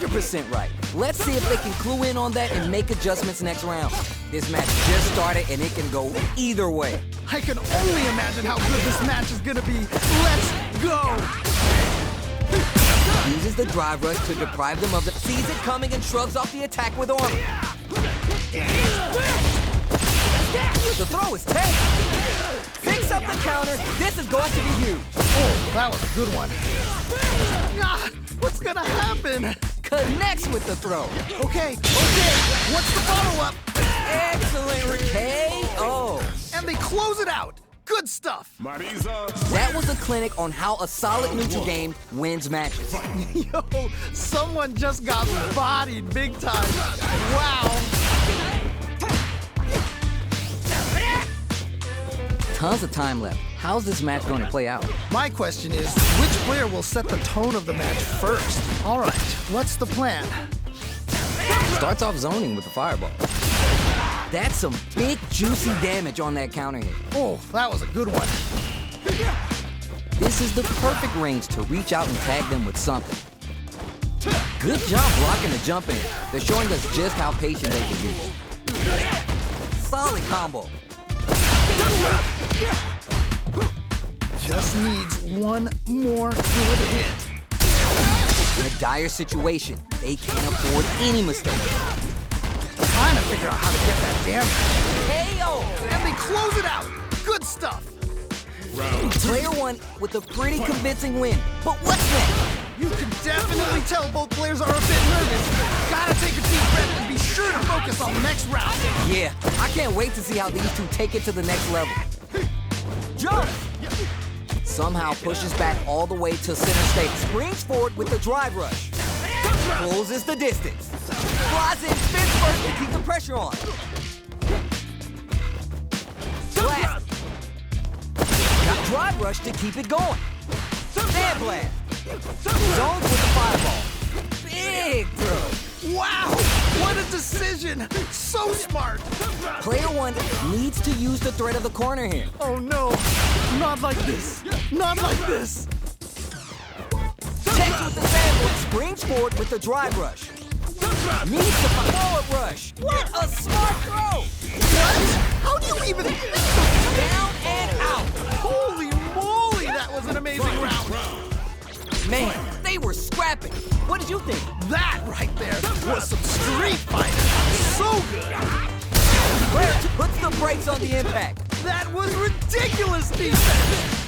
100% right. Let's see if they can clue in on that and make adjustments next round. This match just started and it can go either way. I can only imagine how good this match is gonna be. Let's go! Uses the drive rush to deprive them of the... Sees it coming and shrugs off the attack with armor. The throw is taken. Picks up the counter. This is going to be huge. Oh, that was a good one. Ah, what's gonna happen? Connects with the throw. Okay. What's the follow-up? Excellent KO. And they close it out. Good stuff. That was a clinic on how a solid neutral game wins matches. Yo, someone just got bodied big time. Wow. Tons of time left. How's this match going to play out? My question is, which player will set the tone of the match first? All right, what's the plan? Starts off zoning with the fireball. That's some big, juicy damage on that counter hit. Oh, that was a good one. This is the perfect range to reach out and tag them with something. Good job blocking the jump in. They're showing us just how patient they can be. Solid combo. Just needs one more good hit. In a dire situation, they can't afford any mistakes. Trying to figure out how to get that damage. KO! And they close it out. Good stuff. Player one with a pretty convincing win. But what's next? You can definitely tell both players are a bit nervous. Gotta take a deep breath and be sure to focus on the next round. Yeah, I can't wait to see how these two take it to the next level. Jump! Somehow pushes back all the way to center stage. Springs forward with the drive rush. Closes the distance. Flies in, spins first to keep the pressure on. Blast. Got drive rush to keep it going. Sand blast. Zones with the fireball. Big throw. Wow, what a decision. So smart. Player one needs to use the threat of the corner here. Oh no, not like this. Not like this. Checks with the sandwich, springs forward with the drive rush. Needs to forward rush. What a smart throw! What? How do you even think of Down and out. Holy moly, that was an amazing round. Man, they were scrapping. What did you think? That right there was some street fighting. So good. Player two puts the brakes on the impact. That was ridiculous defense.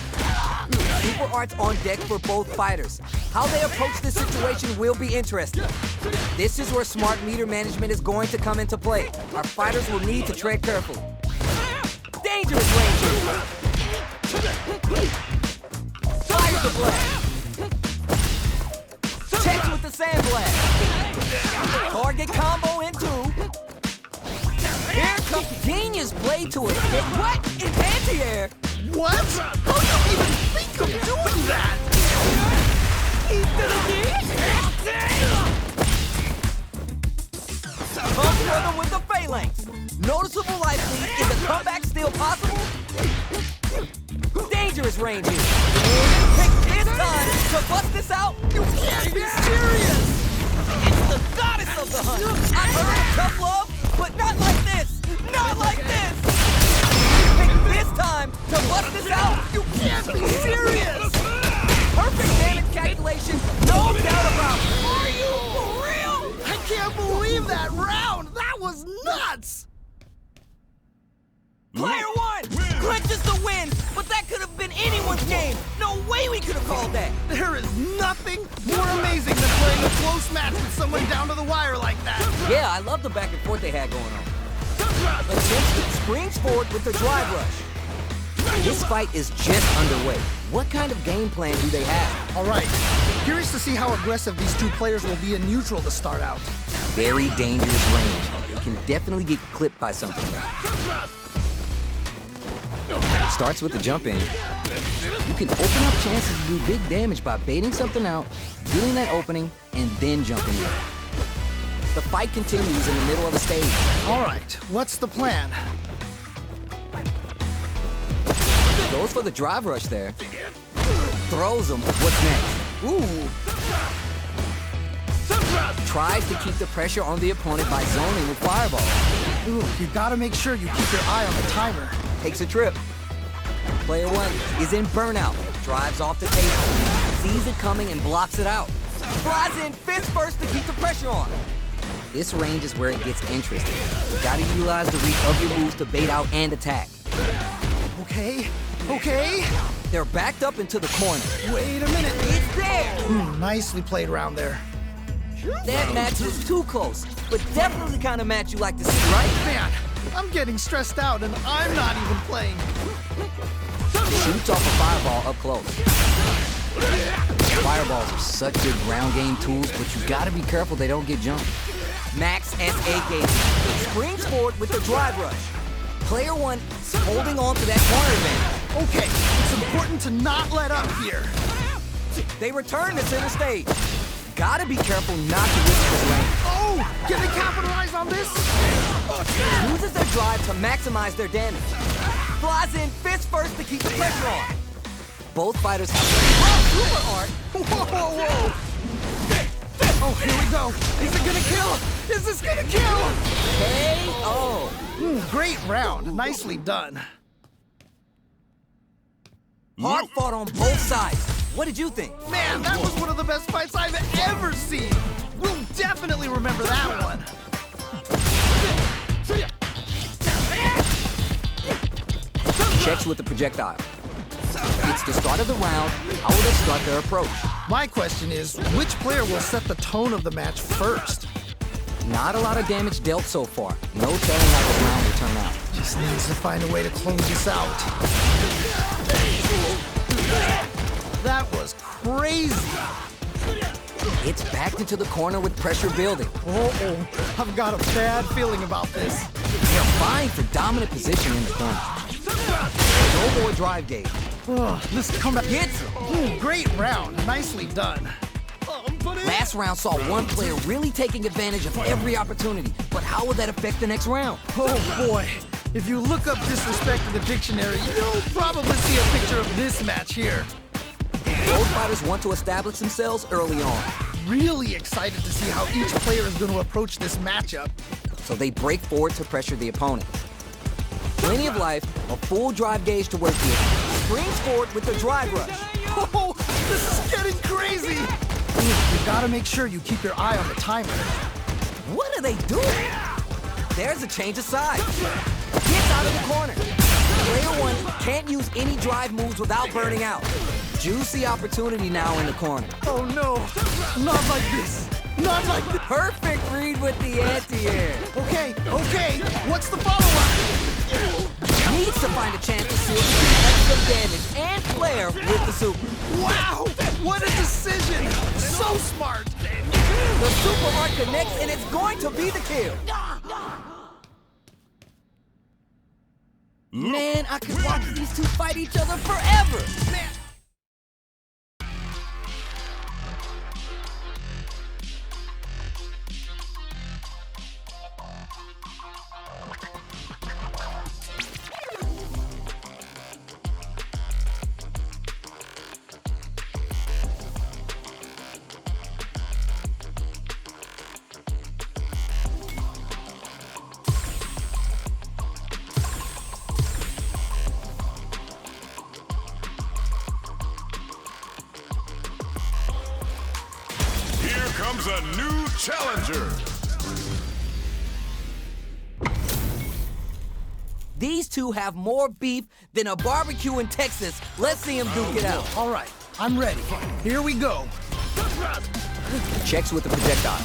Super arts on deck for both fighters. How they approach this situation will be interesting. This is where smart meter management is going to come into play. Our fighters will need to tread carefully. Dangerous range. Fires the blast. Checks with the sand blast. Target combo in two. Here comes genius blade to a hit. What? In anti-air? What? How do you even think of doing that? Comes for them with the phalanx. Noticeable life lead. Is a comeback still possible? Dangerous range here. Pick this time to bust this out. You can't be serious! It's the goddess of the hunt. I've heard of tough love, but not like this. Not like this. Pick this time to bust this out. You can't be serious! Perfect damage calculation, no doubt about it. Are you for real? I can't believe that round! That was nuts! Player one clinches the win, but that could have been anyone's game. No way we could have called that. There is nothing more amazing than playing a close match with someone down to the wire like that. Yeah, I love the back and forth they had going on. Attempts springs forward with the drive rush. This fight is just underway. What kind of game plan do they have? All right, curious to see how aggressive these two players will be in neutral to start out. Very dangerous range. They can definitely get clipped by something. Starts with the jump in. You can open up chances to do big damage by baiting something out, getting that opening, and then jumping in. The fight continues in the middle of the stage. All right, what's the plan? Goes for the drive rush there. Throws him. What's next? Ooh. tries to keep the pressure on the opponent by zoning with Fireball. Ooh, you gotta make sure you keep your eye on the timer. Takes a trip. Player 1 is in burnout. Drives off the table. Sees it coming and blocks it out. Flies in fist first to keep the pressure on. This range is where it gets interesting. You gotta utilize the reach of your moves to bait out and attack. Okay. They're backed up into the corner. Wait a minute. It's there! Nicely played around there. That match was too close, but definitely the kind of match you like to see, right? Man, I'm getting stressed out and I'm not even playing. Shoots off a fireball up close. Fireballs are such good ground game tools, but you gotta be careful they don't get jumped. Max S.A. Gage springs forward with the drive rush. Player 1 is holding on to that corner advantage. Okay, it's important to not let up here. They return to center stage. Gotta be careful not to risk this lane. Oh, can they capitalize on this? Uses their drive to maximize their damage. Flies in fist first to keep the pressure on. Both fighters have super art. Whoa. Oh, here we go. Is it gonna kill? Is this gonna kill? KO. Great round. Nicely done. Hard fought on both sides. What did you think? Man, that was one of the best fights I've ever seen. We'll definitely remember that one. Checks with the projectile. It's the start of the round. How will they start their approach? My question is, which player will set the tone of the match first? Not a lot of damage dealt so far. No telling how the round will turn out. Just needs to find a way to close this out. That was crazy. It's backed into the corner with pressure building. Uh-oh. I've got a bad feeling about this. They're vying for dominant position in the corner. No more drive gauge. This comeback Hits him. Great round. Nicely done. Last round saw one player really taking advantage of every opportunity. But how will that affect the next round? Oh boy. If you look up disrespect in the dictionary, you'll probably see a picture of this match here. Both fighters want to establish themselves early on. Really excited to see how each player is going to approach this matchup. So they break forward to pressure the opponent. Plenty of life, a full drive gauge to work with. Springs forward with the drive rush. Oh, this is getting crazy. You gotta make sure you keep your eye on the timer. What are they doing? There's a change of sides. Gets out of the corner. Player 1 can't use any drive moves without burning out. Juicy opportunity now in the corner. Oh no, not like this. Not like this. Perfect read with the anti-air. Okay, what's the follow-up? Needs to find a chance to seal extra damage and flare with the super. Wow, what a decision. So smart. The super art connects and it's going to be the kill. Man, I could watch these two fight each other forever. Comes a new challenger. These two have more beef than a barbecue in Texas. Let's see them duke it out. All right, I'm ready. Here we go. Checks with the projectile.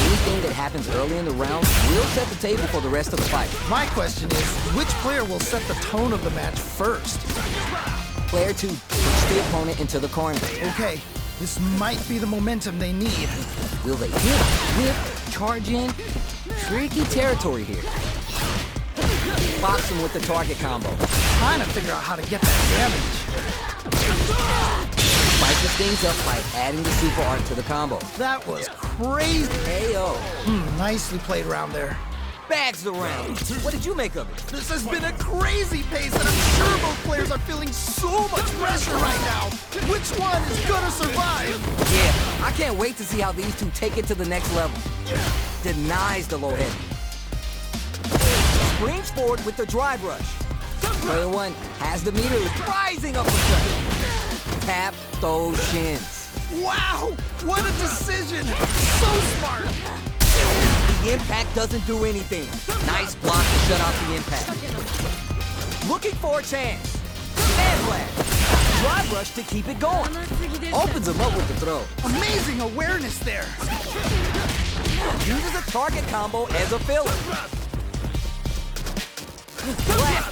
Anything that happens early in the round will set the table for the rest of the fight. My question is, which player will set the tone of the match first? Player 2 push the opponent into the corner. Okay, this might be the momentum they need. Will they hit, whip, charge in? Tricky territory here. Box him with the target combo. Trying to figure out how to get that damage. Spices things up by adding the super art to the combo. That was crazy. KO. Nicely played around there. bags the round. What did you make of it? This has been a crazy pace, and I'm sure both players are feeling so much pressure right now. Which one is gonna survive? Yeah, I can't wait to see how these two take it to the next level. Denies the low heavy. Springs forward with the drive rush. Player one has the meter rising up a cut. Tap those shins. Wow, what a decision! So smart! The impact doesn't do anything. Nice block to shut out the impact. Looking for a chance. Sand blast. Drive rush to keep it going. Opens him up with the throw. Amazing awareness there. Uses a target combo as a filler. Blast.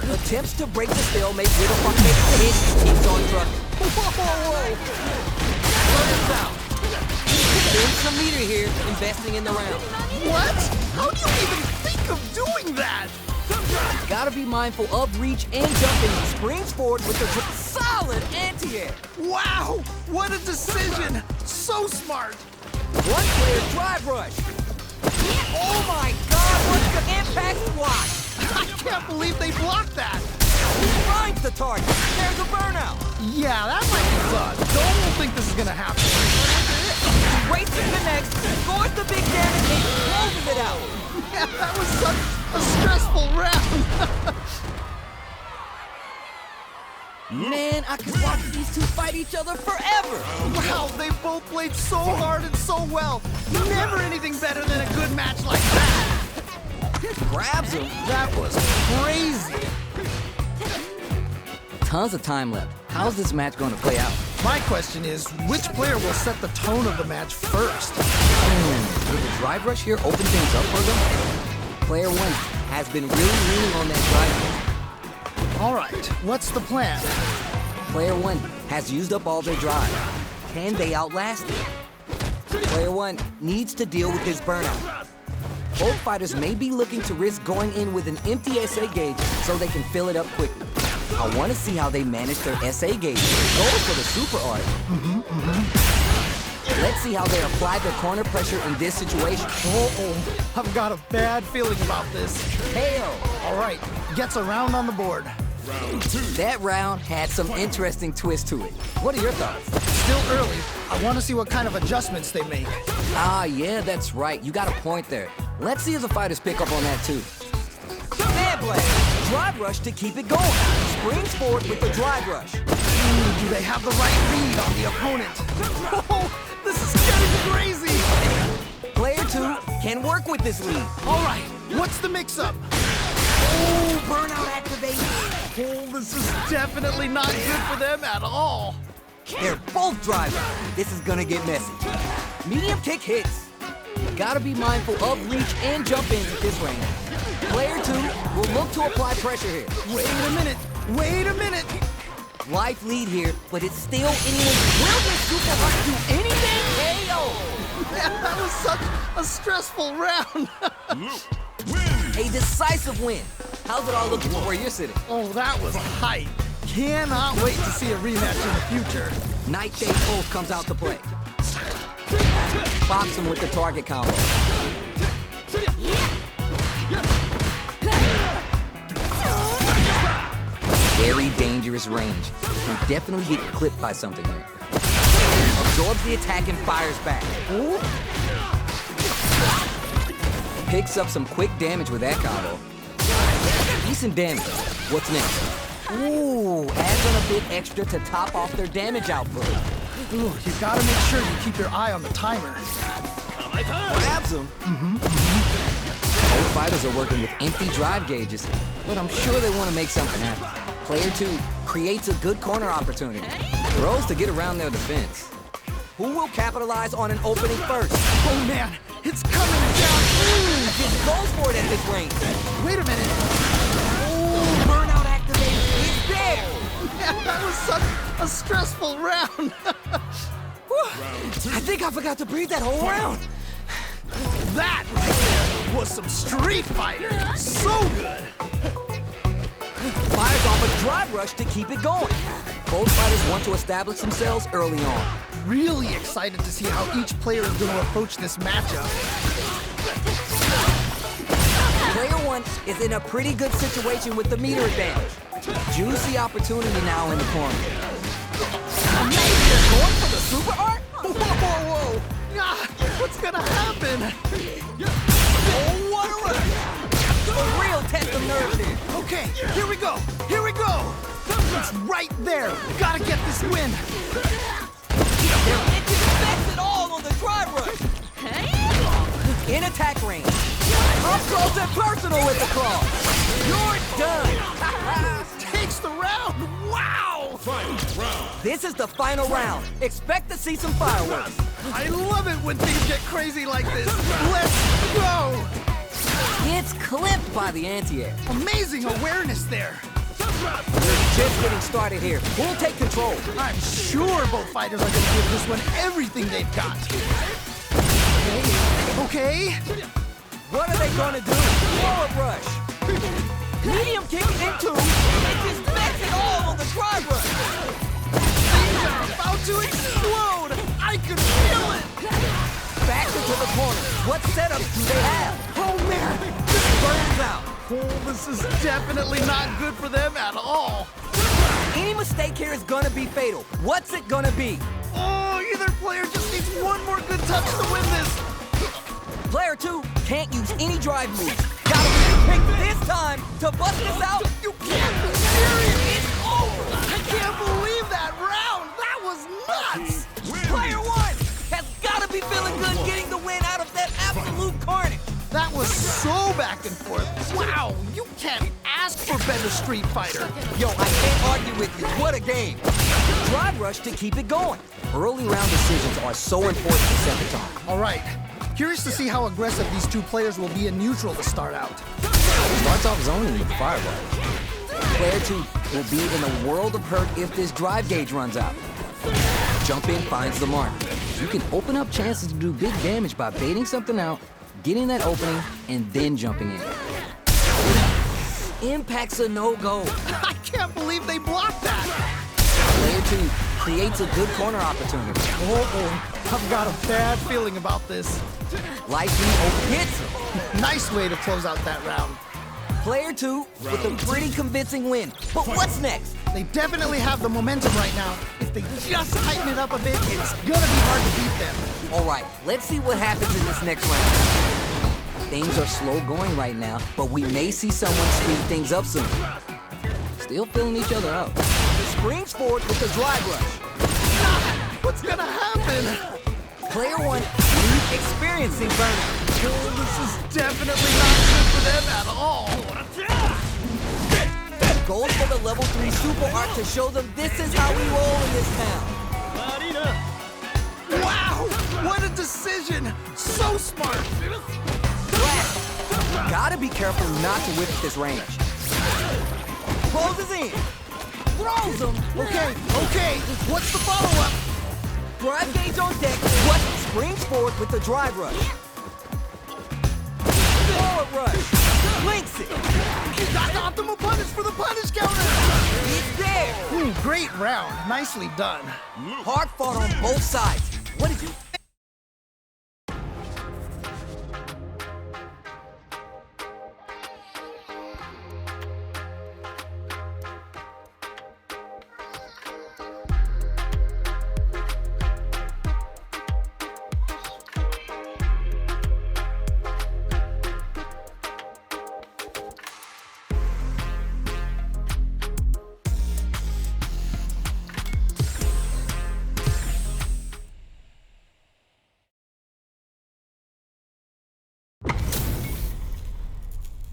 Attempts to break the stalemate with a fuck makes the hit. Keeps on trucking. Whoa! Turns out. Spends some meter here, investing in the round. What? How do you even think of doing that? Gotta be mindful of reach and jumping. Springs forward with the solid anti-air. Wow, what a decision! So smart! One player drive rush. Oh my God, what's the impact block? I can't believe they blocked that! Finds the target. There's a burnout. Yeah, that might be fun. Don't think this is gonna happen. Racing connects, scores the big damage, and closes it out. Yeah, that was such a stressful round. Man, I could watch these two fight each other forever. Wow, they both played so hard and so well. Never anything better than a good match like that. Grabs him. That was crazy. Tons of time left. How's this match going to play out? My question is, which player will set the tone of the match first? Will the drive rush here open things up for them? Player one has been really leaning on that drive rush. All right, what's the plan? Player one has used up all their drive. Can they outlast it? Player one needs to deal with this burnout. Both fighters may be looking to risk going in with an empty SA gauge so they can fill it up quickly. I want to see how they manage their SA gauge. Go for the super art. Let's see how they apply their corner pressure in this situation. Oh, I've got a bad feeling about this. KO. All right, gets a round on the board. That round had some interesting twist to it. What are your thoughts? Still early. I want to see what kind of adjustments they make. Ah, yeah, that's right. You got a point there. Let's see if the fighters pick up on that too. Sand blast. Drive rush to keep it going. Springs forward with the drive rush. Do they have the right read on the opponent? Oh, this is getting crazy. Player two can work with this lead. All right, what's the mix-up? Oh, burnout activated. Oh, this is definitely not good for them at all. They're both driving. This is gonna get messy. Medium kick hits. Gotta be mindful of reach and jump ins at this range. Player two will look to apply pressure here. Wait a minute. Wait a minute. Life lead here, but it's still anyone's. Will this super hard do anything? KO! That was such a stressful round. A decisive win. How's it all looking for where you're sitting? Oh, that was hype. Cannot wait to see a rematch in the future. Night Day Pulse comes out to play. Box him with the target combo. Very dangerous range. Can definitely get clipped by something here. Absorbs the attack and fires back. Ooh. Picks up some quick damage with that combo. Decent damage. What's next? Ooh, adds on a bit extra to top off their damage output. Ooh, you gotta make sure you keep your eye on the timer. Grabs him. Both fighters are working with empty drive gauges, but I'm sure they want to make something happen. Player two creates a good corner opportunity. Throws to get around their defense. Who will capitalize on an opening first? Oh man, it's coming down. Just goes for it at this range. Wait a minute. Ooh, burnout activated. It's there. Yeah, that was such a stressful round. Whew. I think I forgot to breathe that whole round. That right there was some Street Fighter. So good. Fires off a drive rush to keep it going. Both fighters want to establish themselves early on. Really excited to see how each player is going to approach this matchup. Player one is in a pretty good situation with the meter advantage. Juicy opportunity now in the corner. Amazing! Going for the super art? Whoa, whoa, whoa! Ah, what's gonna happen? Oh, what a rush! A real test of nerve there. Okay, here we go! Here we go! It's right there! Gotta get this win! It expects it all on the drive rush. In attack range. Up close and personal with the claw. You're done. Takes the round! Wow! Final round. This is the final round. Expect to see some fireworks. I love it when things get crazy like this! Let's go! It's clipped by the anti-air. Amazing awareness there! We're just getting started here. We'll take control. I'm sure both fighters are gonna give this one everything they've got. Okay. What are they gonna do? Forward rush. Medium kick into. It just bets it all on the drive rush. Things are about to explode! I can feel it! Back into the corner. What setups do they have? Oh man! Burns out. Oh, this is definitely not good for them at all. Any mistake here is gonna be fatal. What's it gonna be? Oh, either player just needs one more good touch to win this. Player two can't use any drive moves. Gotta be quick this time to bust this out. You can't be serious! It's over. I can't believe that round! That was nuts! Player one has gotta be feeling good getting the win out of that absolute carnage. That was so back and forth. Wow, you can't ask for better Street Fighter. Yo, I can't argue with you. What a game. Drive rush to keep it going. Early round decisions are so important to set the tone. All right, curious to see how aggressive these two players will be in neutral to start out. Starts off zoning with the fireball. Player two will be in a world of hurt if this drive gauge runs out. Jump in finds the mark. You can open up chances to do big damage by baiting something out, getting that opening, and then jumping in. Impact's a no-go. I can't believe they blocked that! Player two creates a good corner opportunity. Uh-oh, I've got a bad feeling about this. Life hits him. Nice way to close out that round. Player two with a pretty convincing win. But what's next? They definitely have the momentum right now. If they just tighten it up a bit, it's gonna be hard to beat them. All right, let's see what happens in this next round. Things are slow going right now, but we may see someone speed things up soon. Still feeling each other out. Springs forward with the drive rush. What's gonna happen? Player one experiencing burnout. Oh, this is definitely not good for them at all. Goes for the level 3 super art to show them this is how we roll in this town. Wow, what a decision! So smart! Blast. Gotta be careful not to whip at this range. Closes in. Throws him. Okay, what's the follow-up? Drive gauge on deck. What springs forward with the drive rush. Forward rush. Links it. Got the optimal punish for the punish counter! It's there. Ooh, great round. Nicely done. Hard fought on both sides. What did you...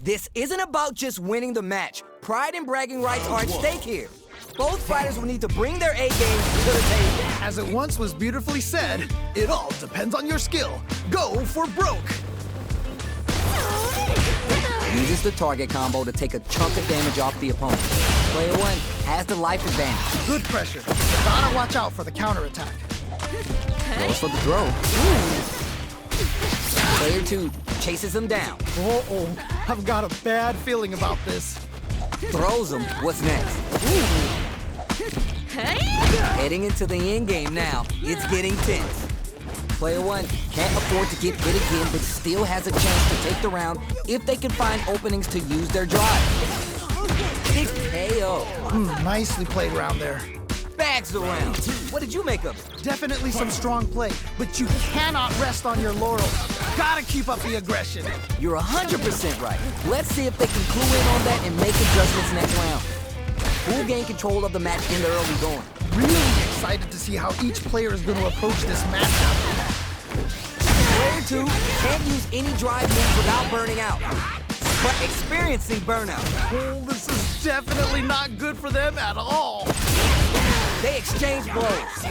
This isn't about just winning the match. Pride and bragging rights are at stake here. Both fighters will need to bring their A game to the table. As it once was beautifully said, it all depends on your skill. Go for broke. Uses the target combo to take a chunk of damage off the opponent. Player one has the life advantage. Good pressure. Gotta watch out for the counterattack. Goes for the throw. Player two chases him down. Uh-oh, I've got a bad feeling about this. Throws him. What's next? Heading into the end game now. It's getting tense. Player one can't afford to get hit again, but still has a chance to take the round if they can find openings to use their drive. Big KO. Nicely played round there. Bags around. What did you make of it? Definitely some strong play, but you cannot rest on your laurels. Gotta keep up the aggression. You're 100% right. Let's see if they can clue in on that and make adjustments next round. Who'll gain control of the match in the early going? Really excited to see how each player is going to approach this matchup. Player two can't use any drive moves without burning out, but experiencing burnout. Oh, this is definitely not good for them at all. They exchange blows.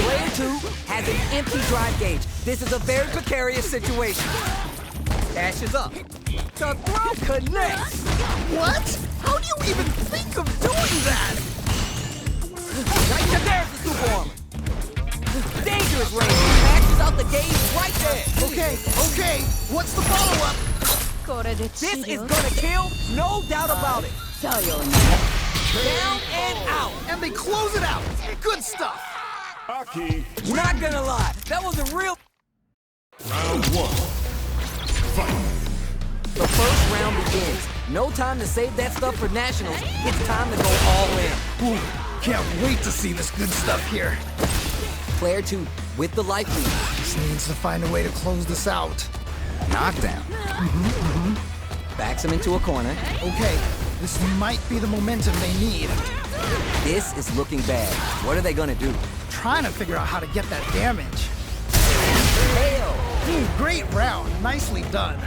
Player two has an empty drive gauge. This is a very precarious situation. Dashes up. The throw connects. What? How do you even think of doing that? Right there's the super armor. Dangerous range. Maxes out the gauge right there. Okay. What's the follow-up? This is gonna kill, no doubt about it. Down and out. And they close it out. Good stuff. Aki. Not gonna lie, that was a real... Round one. Fight. The first round begins. No time to save that stuff for nationals. It's time to go all in. Ooh, can't wait to see this good stuff here. Player two with the life lead. Just needs to find a way to close this out. Knockdown. Backs him into a corner. Okay, this might be the momentum they need. This is looking bad. What are they gonna do? Trying to figure out how to get that damage. KO. Great round. Nicely done.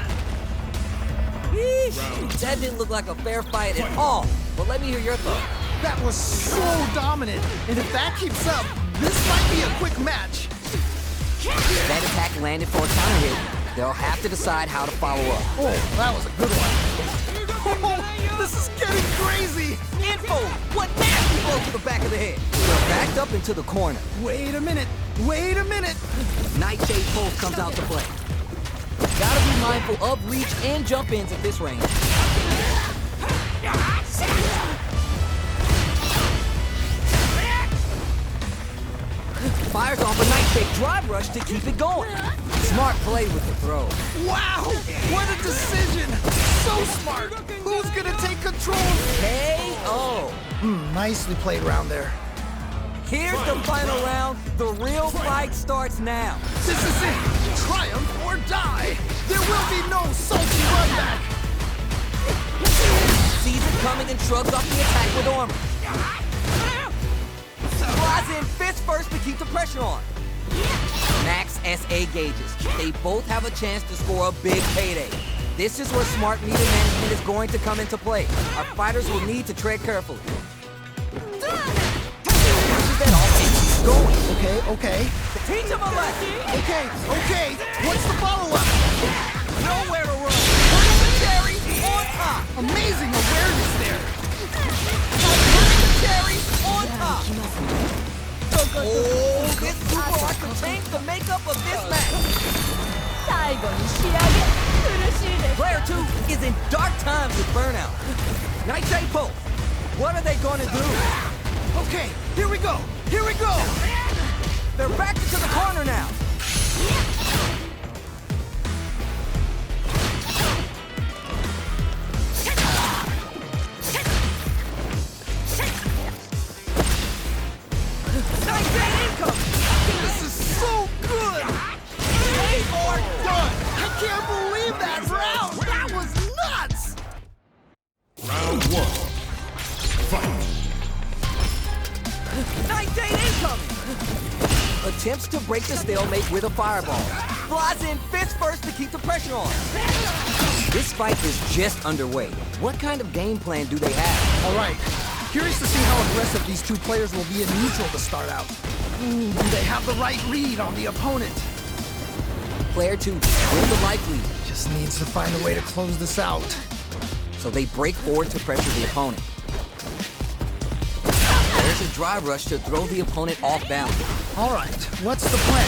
That didn't look like a fair fight at all. But let me hear your thoughts. That was so dominant. And if that keeps up, this might be a quick match. That attack landed for a counter hit. They'll have to decide how to follow up. Oh, that was a good one. Oh, this is getting crazy. Info! What nasty blow to the back of the head. They're backed up into the corner. Wait a minute. Nightshade Pulse comes out to play. Gotta be mindful of reach and jump ins at this range. Fires off a Nightshade drive rush to keep it going. Smart play with the throw. Wow, what a decision. So smart. Who's gonna take control? KO. Nicely played round there. Here's the final round. The real fight starts now. This is it. Triumph or die. There will be no salty run back. Sees it coming and shrugs off the attack with armor. Flies in fist first to keep the pressure on. Max SA gauges. They both have a chance to score a big payday. This is where smart meter management is going to come into play. Our fighters will need to tread carefully. Going. Okay. Teach him a lesson. Okay. What's the follow-up? Nowhere to run. Put the cherry on top. Amazing awareness there. Put the cherry on top. Oh, this super art could change the makeup of this match. Player two is in dark times with burnout. Nightshade Pulse. What are they gonna do? Okay, here we go. They're back into the corner now. Nightshade incoming. This is so good. They are done. I can't believe that round. That was nuts. Round one. Fight. Nightshade incoming! Attempts to break the stalemate with a fireball. Flies in fist first to keep the pressure on. This fight is just underway. What kind of game plan do they have? All right. Curious to see how aggressive these two players will be in neutral to start out. Do they have the right read on the opponent? Player two with the life lead. Just needs to find a way to close this out. So they break forward to pressure the opponent. There's a drive rush to throw the opponent off balance. All right, what's the plan?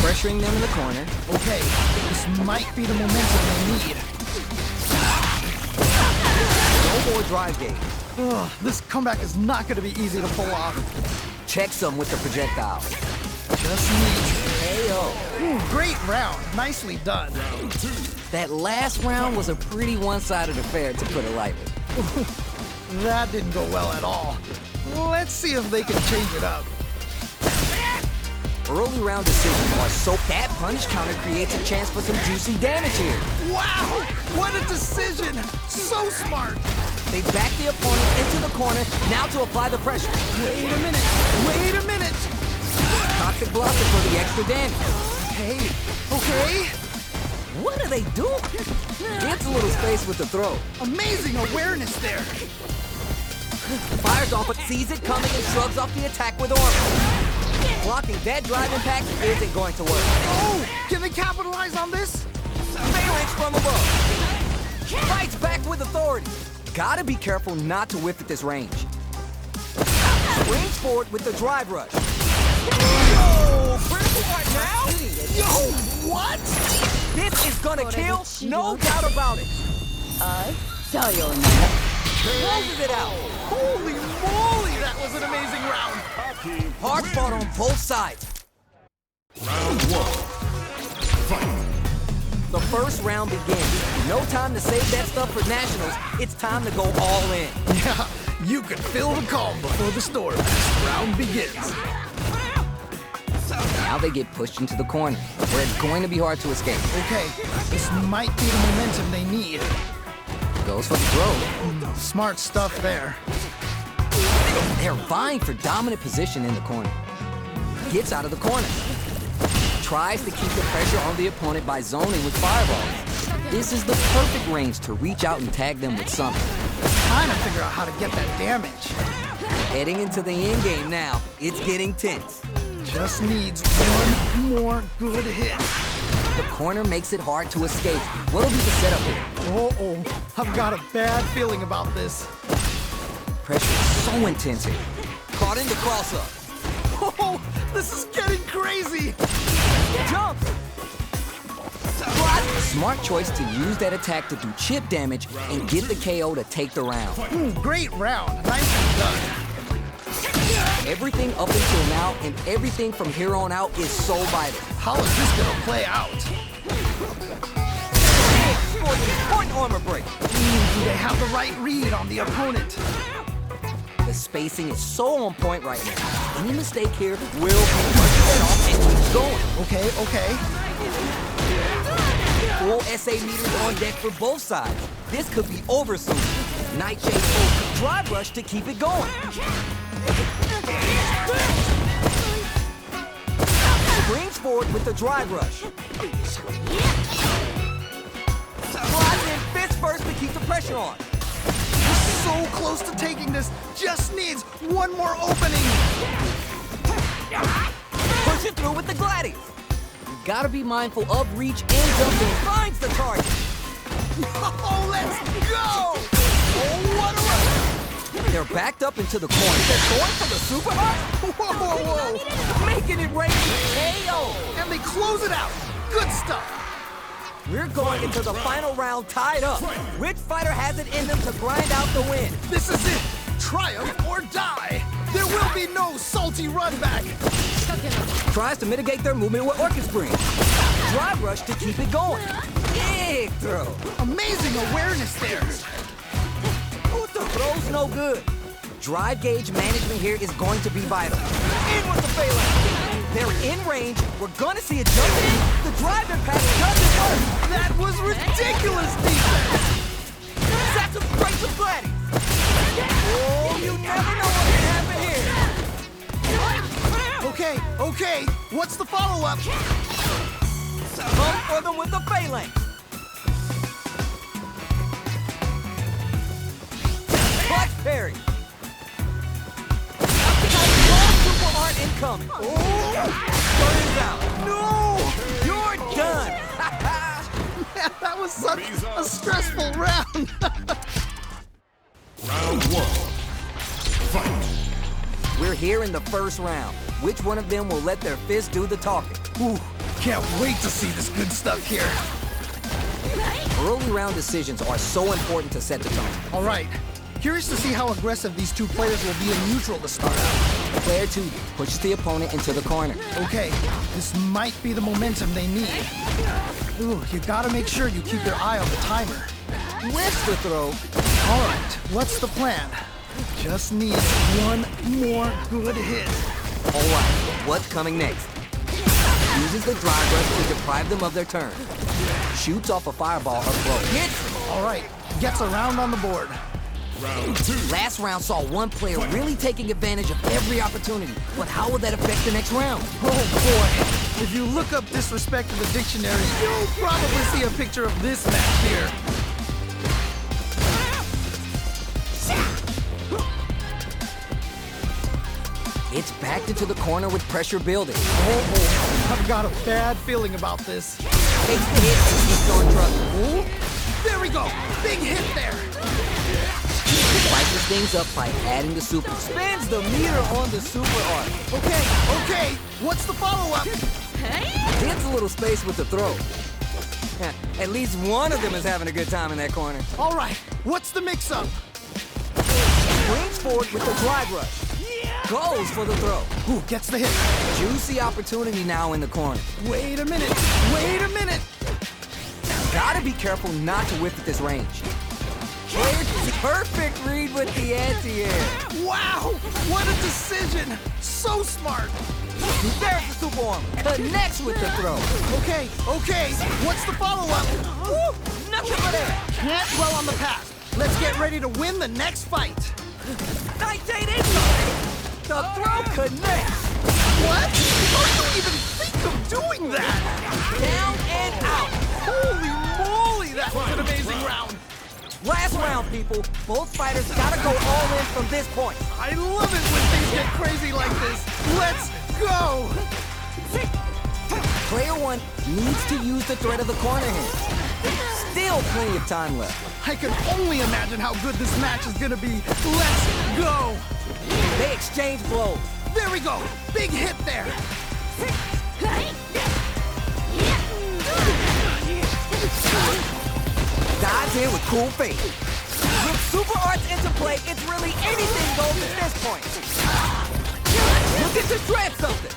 Pressuring them in the corner. Okay, this might be the momentum they need. No more drive gauge. Ugh, this comeback is not going to be easy to pull off. protects them with the projectile. Just needs KO. Ooh, great round. Nicely done. That last round was a pretty one-sided affair, to put it lightly. That didn't go well at all. Let's see if they can change it up. Early round decisions are so that punish counter creates a chance for some juicy damage here. Wow! What a decision! So smart! They back the opponent into the corner, now to apply the pressure. Wait a minute! Wait a minute! Toxic blocker for the extra damage. Okay, okay. What are they doing? Gets a little space with the throw. Amazing awareness there. Fires off, but sees it coming and shrugs off the attack with armor. Blocking that drive impact isn't going to work. Oh! Can they capitalize on this? Phalanx from above. Fights back with authority. Gotta be careful not to whiff at this range. Springs forward with the drive rush. Yo! Critical right now? Yo! What? This is gonna kill, no doubt about it. Sayonara. Closes it out. Holy moly! That was an amazing round. Aki. Hard fought on both sides. Round one. Fight. The first round begins. No time to save that stuff for nationals. It's time to go all in. Yeah, you can feel the calm before the storm. This round begins. Now they get pushed into the corner, where it's going to be hard to escape. Okay, this might be the momentum they need. Goes for the throw. Smart stuff there. They're vying for dominant position in the corner. Gets out of the corner. Tries to keep the pressure on the opponent by zoning with fireballs. This is the perfect range to reach out and tag them with something. Trying to figure out how to get that damage. Heading into the end game now, it's getting tense. Just needs one more good hit. The corner makes it hard to escape. What'll be the setup here? Uh-oh, I've got a bad feeling about this. Pressure is so intense here. Caught in the cross-up. Oh, this is getting crazy. Jump! Smart choice to use that attack to do chip damage and get the KO to take the round. Great round. Nicely done. Everything up until now and everything from here on out is so vital. How is this gonna play out? Important armor break. Do they have the right read on the opponent? The spacing is so on point right now. Any mistake here will be pushed off and keeps going. Okay, okay. Full SA meters on deck for both sides. This could be over soon. Nightshade pulls drive rush to keep it going. Springs forward with the drive rush. Slides in fist first to keep the pressure on. So close to taking this. Just needs one more opening. Push it through with the Gladius. You gotta be mindful of reach and jumping. Finds the target. Oh, let's go! Oh, what a rush! They're backed up into the corner. They're going for the super hard. Whoa, whoa, whoa! Making it rain. KO. And they close it out. Good stuff. We're going into the final round tied up. Which fighter has it in them to grind out the win? This is it. Triumph or die. There will be no salty run back. Tries to mitigate their movement with Orchid Spring. Drive rush to keep it going. Big throw. Amazing awareness there. The throw's no good. Drive gauge management here is going to be vital. In with the phalanx. They're in range. We're gonna see a jump in. The drive impact doesn't work. That was ridiculous defense. That's a break with Gladius. Oh, you never know what can happen here. Okay, okay. What's the follow-up? Come for them with the phalanx. Clutch parry. Super art incoming. Burns out. No! You're done. Man, that was such a stressful round. Round one. Fight. We're here in the first round. Which one of them will let their fist do the talking? Ooh, can't wait to see this good stuff here. Early round decisions are so important to set the tone. All right, Curious to see how aggressive these two players will be in neutral to start out. Player 2 pushes the opponent into the corner. Okay, this might be the momentum they need. Ooh, you gotta make sure you keep your eye on the timer. Whiffs the throw. All right, what's the plan? Just needs one more good hit. All right, what's coming next? Uses the drive rush to deprive them of their turn. Shoots off a fireball or throw. Hits! All right, gets a round on the board. Round 2. Last round saw one player really taking advantage of every opportunity. But how will that affect the next round? Oh boy, if you look up disrespect in the dictionary, you'll probably see a picture of this match here. It's backed into the corner with pressure building. Oh, I've got a bad feeling about this. Takes the hit and keeps on trucking. Ooh, there we go, big hit there. Spices things up by adding the super. Spins the meter on the super arc. Okay, what's the follow-up? Hits a little space with the throw. At least one of them is having a good time in that corner. All right, what's the mix-up? Brings forward with the drive rush. Goes for the throw. Ooh, gets the hit. Juicy opportunity now in the corner. Wait a minute. Gotta be careful not to whiff at this range. Perfect read with the anti-air. Wow, what a decision. So smart. There's the super arm. Connects with the throw. Okay, what's the follow-up? Woo, nothing but air. Can't dwell on the past. Let's get ready to win the next fight. Night-8 inside. The throw connects. What? How do you even think of doing that? Down and out. Holy moly, that was an amazing round. Last round, people. Both fighters gotta go all in from this point. I love it when things get crazy like this. Let's go. Player 1 needs to use the threat of the corner hand. Still plenty of time left. I can only imagine how good this match is gonna be. Let's go. They exchange blows. There we go. Big hit there. Dives in with cool faith. With super arts into play, it's really anything goes at this point. Looking to shred something.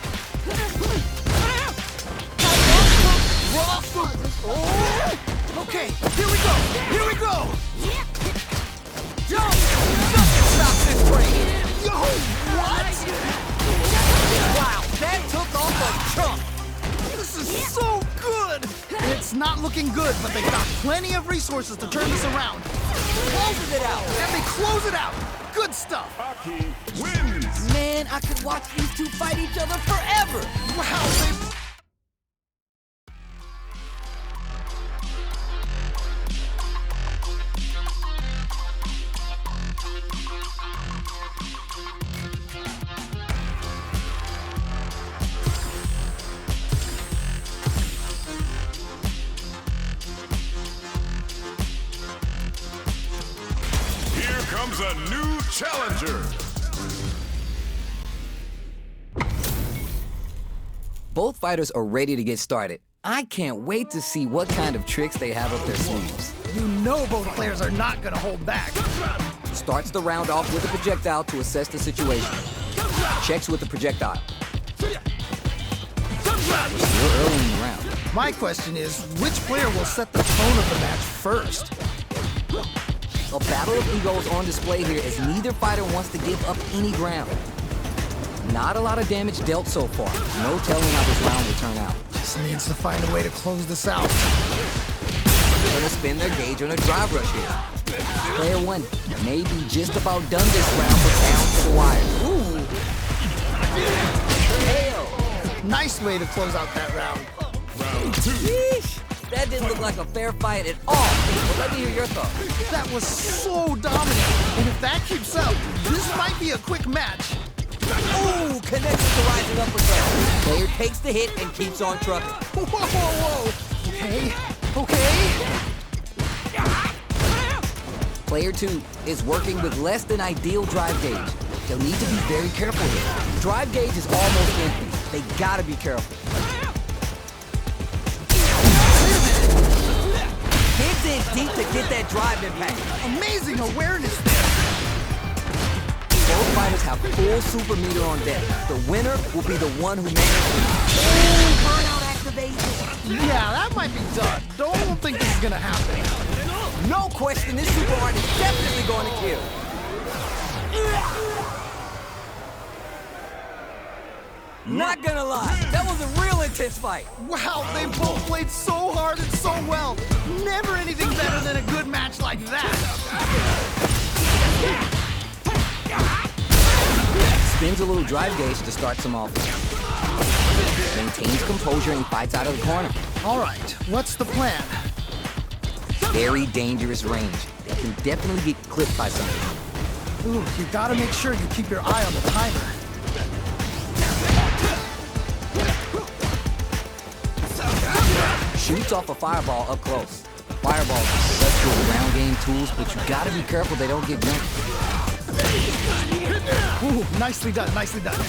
Raw super. Oh. Okay, here we go. Jump! Nothing stops this train. Yo, what? Wow, that took off a chunk. This is so good. It's not looking good, but they've got plenty of resources to turn this around. Closes it out. And they close it out. Good stuff. Aki wins. Man, I could watch these two fight each other forever. Wow, they... Here comes a new challenger. Both fighters are ready to get started. I can't wait to see what kind of tricks they have up their sleeves. You know both players are not gonna hold back. Starts the round off with a projectile to assess the situation. Checks with the projectile. Still early in the round. My question is, which player will set the tone of the match first? A battle of egos on display here as neither fighter wants to give up any ground. Not a lot of damage dealt so far. No telling how this round will turn out. Just needs to find a way to close this out. They're gonna spin their gauge on a drive rush here. Player 1 may be just about done this round, but down to the wire. Ooh! Hell! Nice way to close out that round. Round 2. Yeesh! That didn't look like a fair fight at all. But let me hear your thoughts. That was so dominant. And if that keeps up, this might be a quick match. Ooh! Connects to rising up again. Player takes the hit and keeps on trucking. Whoa. Okay. Player 2 is working with less than ideal drive gauge. They'll need to be very careful here. Drive gauge is almost empty. They gotta be careful. Hits in deep to get that drive impact. Amazing awareness there. have full super meter on deck. The winner will be the one who manages. Oh, burnout activation. Yeah, that might be done. Don't think this is gonna happen. No question, this super art is definitely going to kill. Not gonna lie, that was a real intense fight. Wow, they both played so hard and so well. Never anything better than a good match like that. Spins a little drive gauge to start some off. Maintains composure and fights out of the corner. All right, what's the plan? Very dangerous range. They can definitely get clipped by something. Ooh, you gotta make sure you keep your eye on the timer. Shoots off a fireball up close. Fireballs are such good round game tools, but you gotta be careful they don't get jumped. Ooh, nicely done, nicely done.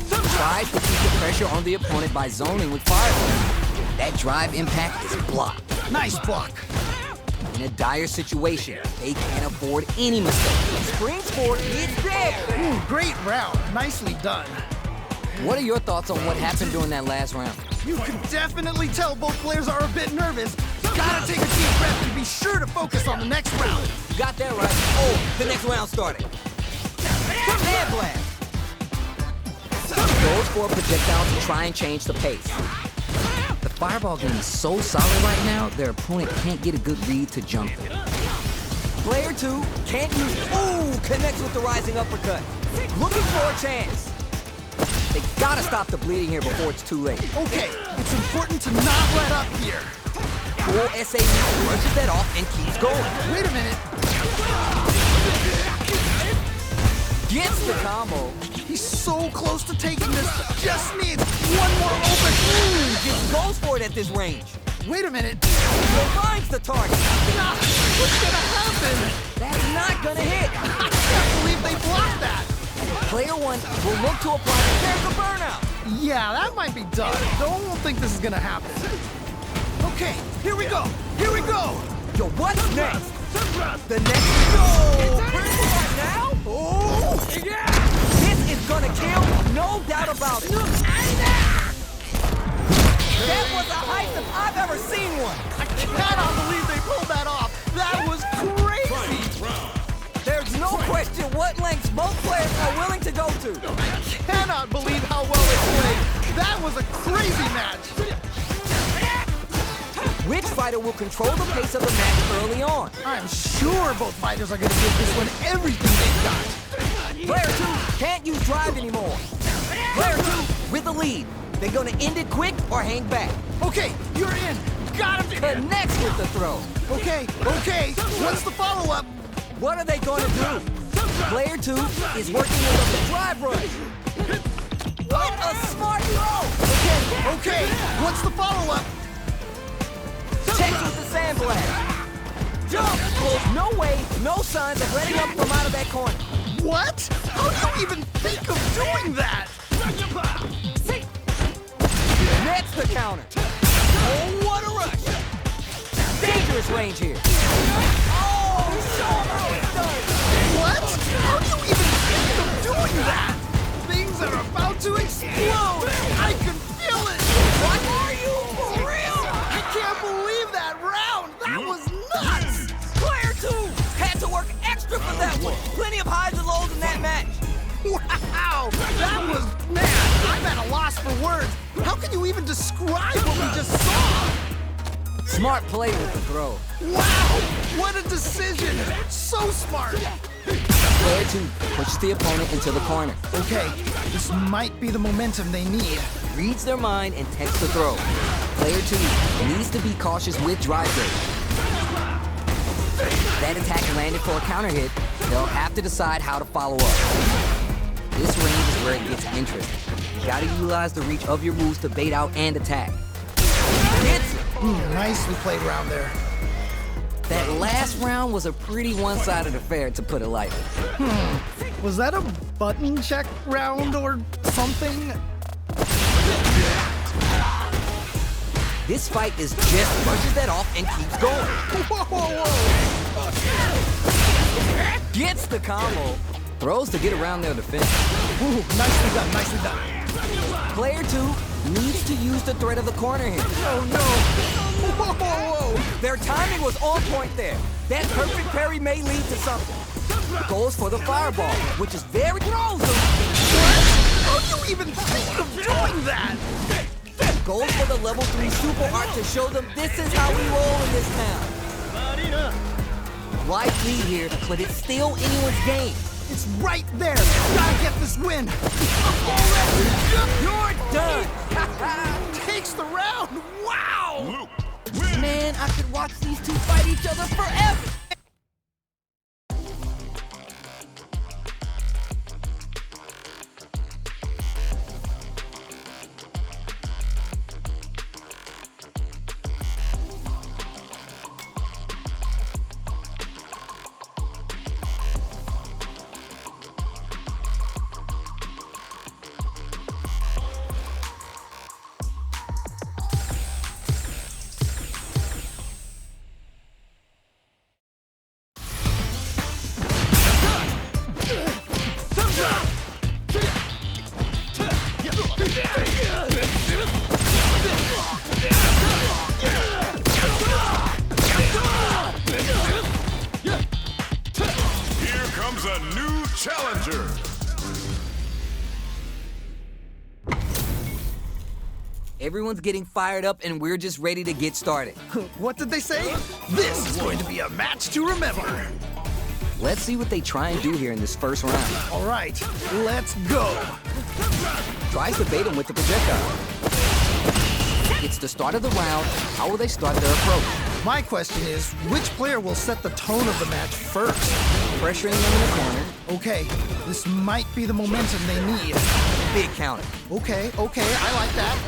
Tries to keep the pressure on the opponent by zoning with fireballs. That drive impact is blocked. Nice block. In a dire situation, they can't afford any mistake. Springs forward, it's there! Ooh, great round. Nicely done. What are your thoughts on what happened during that last round? You can definitely tell both players are a bit nervous. Gotta take a deep breath and be sure to focus on the next round. You got that right. Oh, the next round started. Hand blast! Goes for a projectile to try and change the pace. The fireball game is so solid right now, their opponent can't get a good read to jump it. Player 2 can't use... Ooh, connects with the rising uppercut. Looking for a chance. They gotta stop the bleeding here before it's too late. Okay, it's important to not let up here. Full SAE brushes that off and keeps going. Wait a minute. Gets the combo. He's so close to taking this. Just needs one more open. Just goes for it at this range. Wait a minute. Finds the target. Nah, what's gonna happen? That's not gonna hit. I can't believe they blocked that. Player 1 will look to apply the character burnout. Yeah, that might be done. Don't think this is gonna happen. Okay, here we go. Here we go. Yo, what's next? The next go. Pretty hard now. Oh, yeah. This is gonna kill, no doubt about it. That was the heist if I've ever seen one. I cannot believe they pulled that off. That was crazy. There's no question what lengths both players are willing to go to. I cannot believe how well they played. That was a crazy match. Which fighter will control the pace of the match early on? I'm sure both fighters are going to give this one everything they've got. Player 2 can't use drive anymore. Player 2 with the lead. They're gonna end it quick or hang back. Okay, you're in. Got him. Connects with the throw. Okay, okay. What's the follow-up? What are they gonna do? Player 2 is working with the drive rush. What a smart throw! Okay, what's the follow-up? Checks with the sandblast. Jump! No way, no signs of letting up from out of that corner. What? How do you even think of doing that? Nets the counter. Oh, what a rush! Dangerous range here. Oh, show him how it's done. What? How do you even think of doing that? Things are about to explode. I can feel it. What are you for real? I can't believe that round. That was nuts. Player 2 had to work extra for that one. Plenty of highs and lows in that match. Wow, that was, man, I'm at a loss for words. How can you even describe what we just saw? Smart play with the throw. Wow, what a decision. So smart. Player 2 pushes the opponent into the corner. Okay, this might be the momentum they need. Reads their mind and takes the throw. Player 2 needs to be cautious with drive break. That attack landed for a counter hit. They'll have to decide how to follow up. This range is where it gets interesting. You gotta utilize the reach of your moves to bait out and attack. Hits it! Nicely played round there. That last round was a pretty one-sided affair, to put it lightly. Was that a button check round or something? This fight is just brushes that off and keeps going. Whoa, whoa, whoa. Gets the combo. Throws to get around their defense. Ooh, nicely done, nicely done. Player 2 needs to use the threat of the corner here. Oh, no. Whoa, whoa, whoa. Their timing was on point there. That perfect parry may lead to something. Goes for the fireball, which is very throws him. How do you even think of doing that? Goes for the level 3 super art to show them this is how we roll in this town. Life lead here, but it's still anyone's game. It's right there. Gotta get this win. You're done. Takes the round. Wow. Luke wins. Man, I could watch these two fight each other forever. Here comes a new challenger. Everyone's getting fired up and we're just ready to get started. What did they say? This is going to be a match to remember. Let's see what they try and do here in this first round. All right, let's go. Tries to bait him with the projectile. It's the start of the round. How will they start their approach? My question is, which player will set the tone of the match first? Pressuring them in the corner. Okay, this might be the momentum they need. Big counter. Okay, I like that.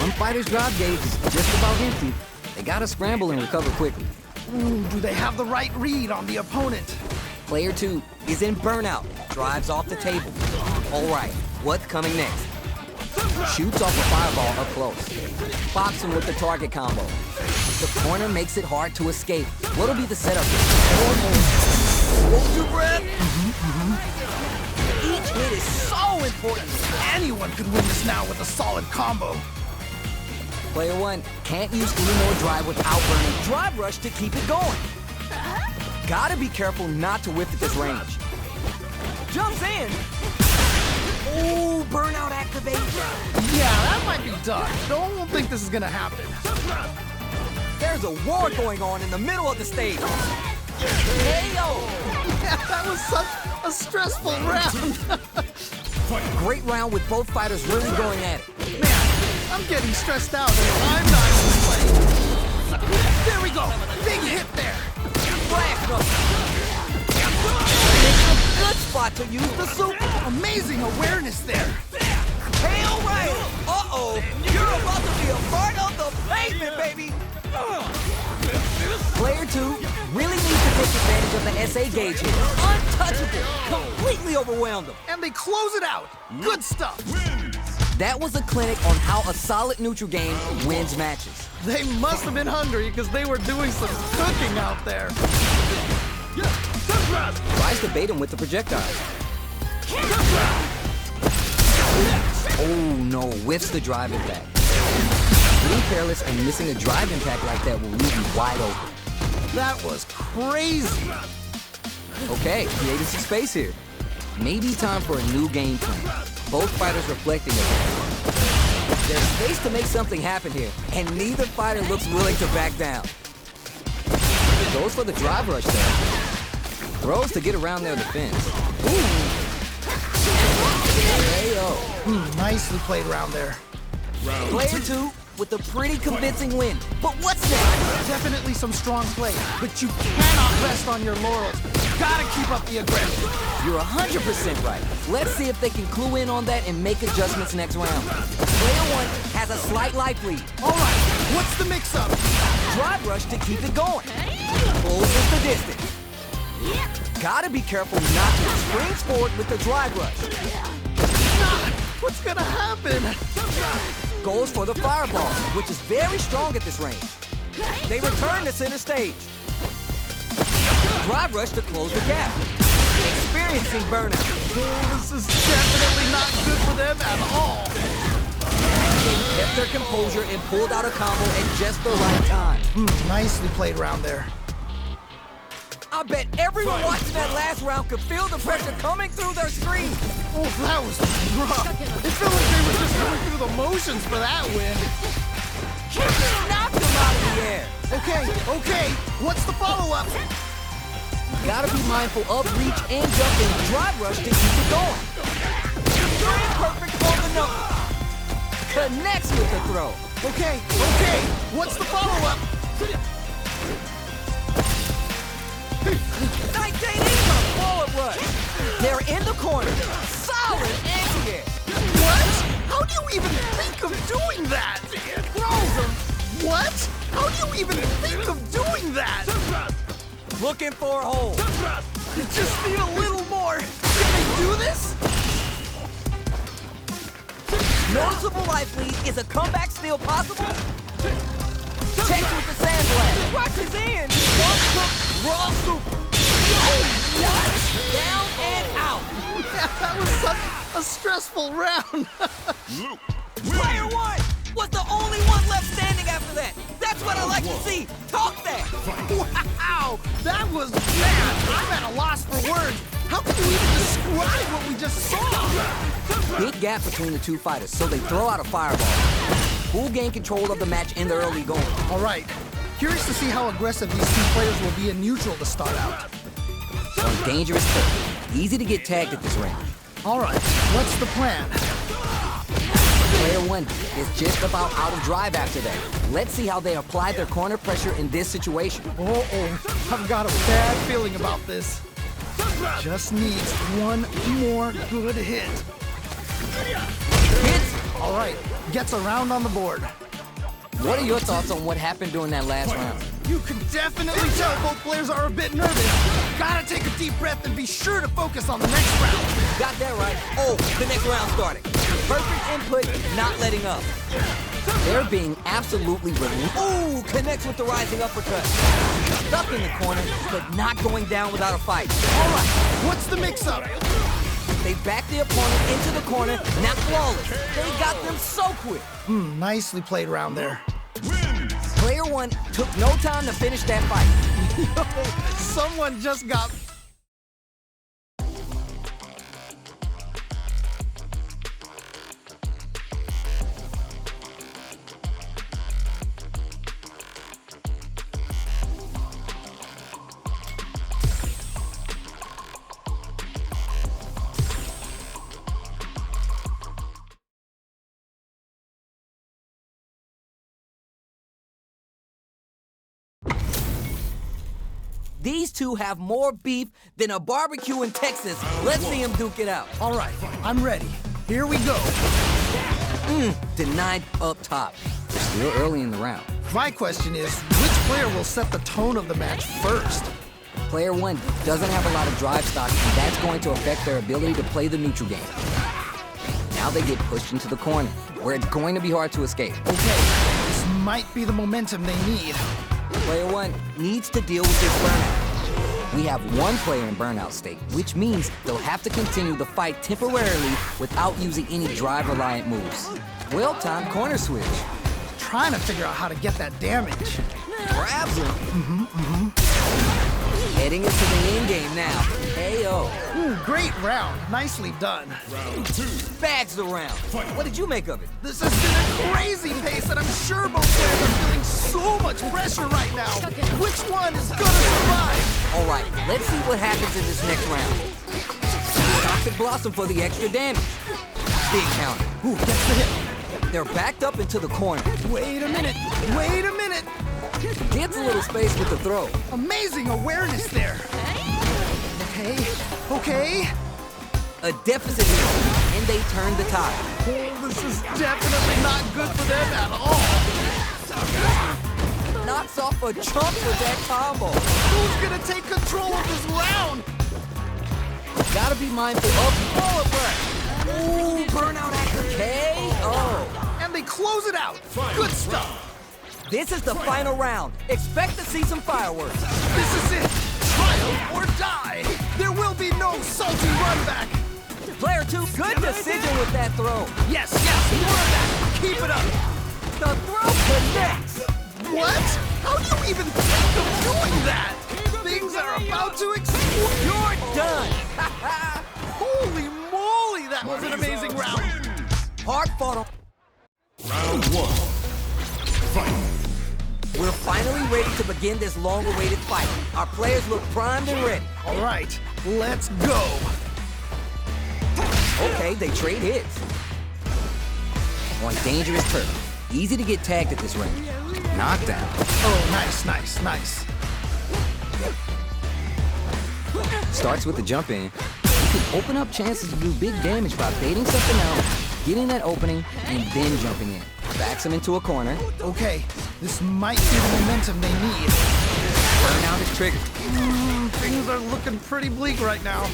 One fighter's drive gauge is just about empty. They gotta scramble and recover quickly. Ooh, do they have the right read on the opponent? Player 2 is in burnout. Drives off the table. All right, what's coming next? Shoots off a fireball up close. Pops him with the target combo. The corner makes it hard to escape. What'll be the setup here? Hold your breath. Each hit is so important. Anyone could win this now with a solid combo. Player 1 can't use any more drive without burning drive rush to keep it going. Gotta be careful not to whiff at this range. Jumps in. Ooh, burnout activation. Yeah, that might be done. Don't think this is gonna happen. There's a war going on in the middle of the stage. Hey, yo! That was such a stressful round. Great round with both fighters really going at it. Man, I'm getting stressed out and I'm not even playing. There we go. Big hit there. Flash knuckle. It's a good spot to use the super. Amazing awareness there. Hail right. Uh-oh. You're about to be a part of the pavement, baby. Player 2 really needs to take advantage of the SA gauge here. Untouchable. Completely overwhelmed him. And they close it out. Good stuff. That was a clinic on how a solid neutral game wins matches. They must have been hungry because they were doing some cooking out there. Tries to bait him with the projectile. Oh no, whiffs the drive impact. Being careless and missing a drive impact like that will leave you wide open. That was crazy. Okay, created some space here. Maybe time for a new game plan. Both fighters reflecting it. There's space to make something happen here, and neither fighter looks willing to back down. Goes for the drive rush there. Throws to get around their defense. Ooh. Hey-oh. Nicely played around there. Player 2 with a pretty convincing win. But what's next? Definitely some strong play, but you cannot rest on your laurels. Gotta keep up the aggression. You're 100% right. Let's see if they can clue in on that and make adjustments next round. Player 1 has a slight life lead. All right, what's the mix-up? Drive rush to keep it going. Closes the distance. Gotta be careful not to springs forward with the drive rush. What's gonna happen? Goes for the fireball, which is very strong at this range. They return to center stage. Drive rush to close the gap. experiencing burnout. Oh, this is definitely not good for them at all. They kept their composure and pulled out a combo at just the right time. Nicely played round there. I bet everyone watching that last round could feel the pressure coming through their screen. Oh, that was rough. It felt like they were just going through the motions for that win. Knocked them out of the air. Okay. What's the follow-up? Gotta be mindful of reach and jumping. Drive rush to keep it going. Screen perfect on the number. Connects with the throw. Okay. What's the follow-up? 19 forward rush. They're in the corner. Solid anti-air. What? How do you even think of doing that? Throws them. What? How do you even think of doing that? Looking for a hole. You just need a little more. Can they do this? Noticeable life lead. Is a comeback still possible? Checks with the sandblast. Rushes in. One cook, raw super. What? Down and out. Yeah, that was such a stressful round. Luke, Player one was the only one left standing after that. That's what I like to see. Talk that. Wow, that was bad. I'm at a loss for words. How can you even describe what we just saw? Big gap between the two fighters, so they throw out a fireball. Who'll gain control of the match in the early going? All right. Curious to see how aggressive these two players will be in neutral to start out. Some dangerous play. Easy to get tagged at this range. All right, what's the plan? Player one is just about out of drive after that. Let's see how they apply their corner pressure in this situation. Uh-oh, I've got a bad feeling about this. Just needs one more good hit. Hits. All right, gets a round on the board. What are your thoughts on what happened during that last round? You can definitely tell both players are a bit nervous. Gotta take a deep breath and be sure to focus on the next round. Got that right. Oh, the next round starting. Perfect input, not letting up. They're being absolutely relentless. Ooh, connects with the rising uppercut. Stuck in the corner, but not going down without a fight. All right, what's the mix-up? They back the opponent into the corner, not flawless. They got them so quick. Nicely played round there. Player one took no time to finish that fight. Someone just got... These two have more beef than a barbecue in Texas. Let's see them duke it out. All right, I'm ready. Here we go. Denied up top. We're still early in the round. My question is, which player will set the tone of the match first? Player one doesn't have a lot of drive stock, and that's going to affect their ability to play the neutral game. Now they get pushed into the corner, where it's going to be hard to escape. Okay, this might be the momentum they need. Player one needs to deal with this burnout. We have one player in burnout state, which means they'll have to continue the fight temporarily without using any drive-reliant moves. Well-timed corner switch. Trying to figure out how to get that damage. Grabs him. Heading into the end game now. Ayo. Great round. Nicely done. Bags the round. What did you make of it? This has been a crazy pace, and I'm sure both players are feeling so much pressure right now. Which one is gonna survive? All right, let's see what happens in this next round. Toxic Blossom for the extra damage. Big counter. Ooh, gets the hit. They're backed up into the corner. Wait a minute. Wait a minute. Gets a little space with the throw. Amazing awareness there. Okay. A deficit hit, and they turn the tide. Oh, this is definitely not good for them at all. Knocks off a chunk with that combo. Who's gonna take control of this round? Gotta be mindful of forward breath. Ooh, burnout after KO. And they close it out. Good stuff. This is the final round. Expect to see some fireworks. This is it. Triumph or die. There will be no salty Easy run back. Player 2, good decision with that throw. Yes, more of that. Keep it up. The throw connects. What? How do you even think of doing that? Things are about to explode. You're done. Holy moly, that was an amazing round. Hard fought on. Round 1. Fight. We're finally ready to begin this long-awaited fight. Our players look primed and ready. All right, let's go. Okay, they trade hits. On dangerous turf. Easy to get tagged at this range. Knockdown. Oh, nice. Starts with the jump in. You can open up chances to do big damage by baiting something out, getting that opening, and then jumping in. Backs him into a corner. Okay, this might be the momentum they need. Burnout is triggered. Things are looking pretty bleak right now.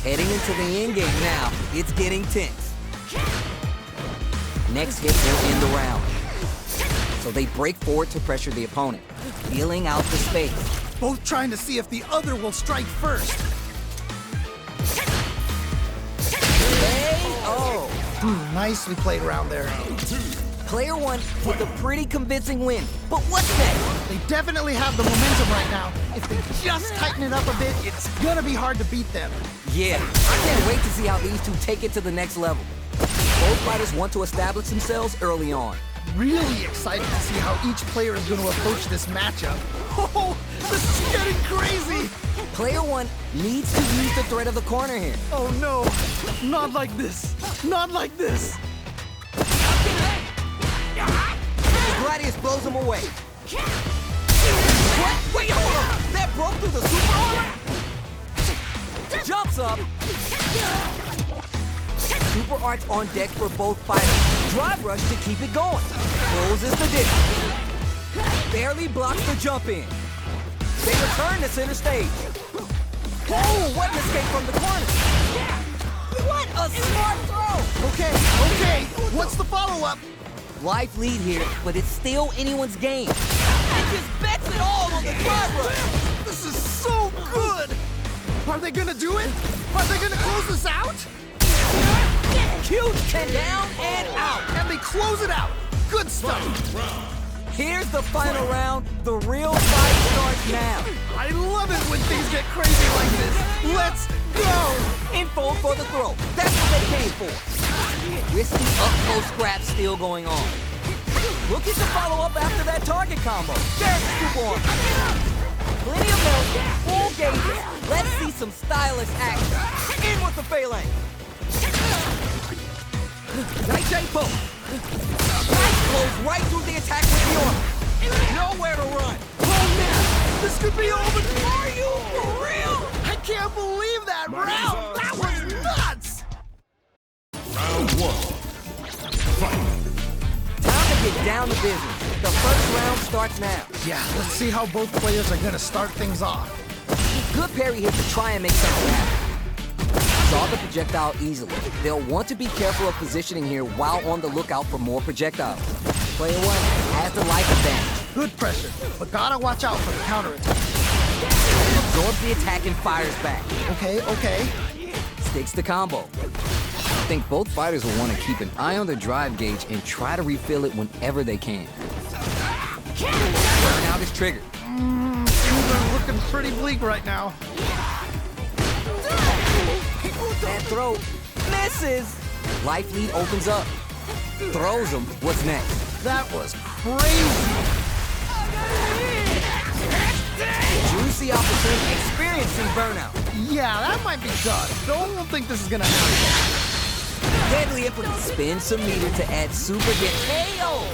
Heading into the end game now. It's getting tense. Next hit will end the round. So they break forward to pressure the opponent, feeling out the space. Both trying to see if the other will strike first. Oh. Nicely played around there. Player 1 with a pretty convincing win. But what's next? They definitely have the momentum right now. If they just tighten it up a bit, it's gonna be hard to beat them. Yeah, I can't wait to see how these two take it to the next level. Both fighters want to establish themselves early on. Really excited to see how each player is going to approach this matchup. Oh, this is getting crazy! Player 1 needs to use the threat of the corner here. Oh no, not like this. Not like this. Gladius blows him away. What? Wait, hold on! That broke through the super armor? Jumps up. Super arts on deck for both fighters. Drive rush to keep it going. Closes the distance. Barely blocks the jump in. They return to center stage. Oh, what an escape from the corner. What a smart throw! Okay, what's the follow-up? Life lead here, but it's still anyone's game. It just bets it all on the drive rush. This is so good! Are they gonna do it? Are they gonna close this out? Huge 10 down and out. And they close it out. Good stuff. Here's the final round. The real fight starts now. I love it when things get crazy like this. Let's go! In full for the throw. That's what they came for. Risky up-close scraps still going on. Looking to follow up after that target combo. There's the super arm. Plenty of milk, full gauges. Let's see some stylish action. In with the phalanx. Nice J poke. Blows right through the attack with the arm. Nowhere to run. Oh man, this could be over. Are you for real? I can't believe that round. That was nuts. Round 1. Fight. Time to get down to business. The first round starts now. Yeah, let's see how both players are gonna start things off. Good parry hit to try and make something happen. Saw the projectile easily. They'll want to be careful of positioning here while on the lookout for more projectiles. Player 1 has the life advantage. Good pressure, but gotta watch out for the counterattack. Absorbs the attack and fires back. Okay. Sticks the combo. I think both fighters will want to keep an eye on their drive gauge and try to refill it whenever they can. Burnout is triggered. Things are looking pretty bleak right now. That throw misses. Life lead opens up. Throws him. What's next? That was crazy. Juicy opportunity experiencing burnout. Yeah, that might be done. Don't think this is gonna happen. Deadly implement. Spin some meter to add super get KO.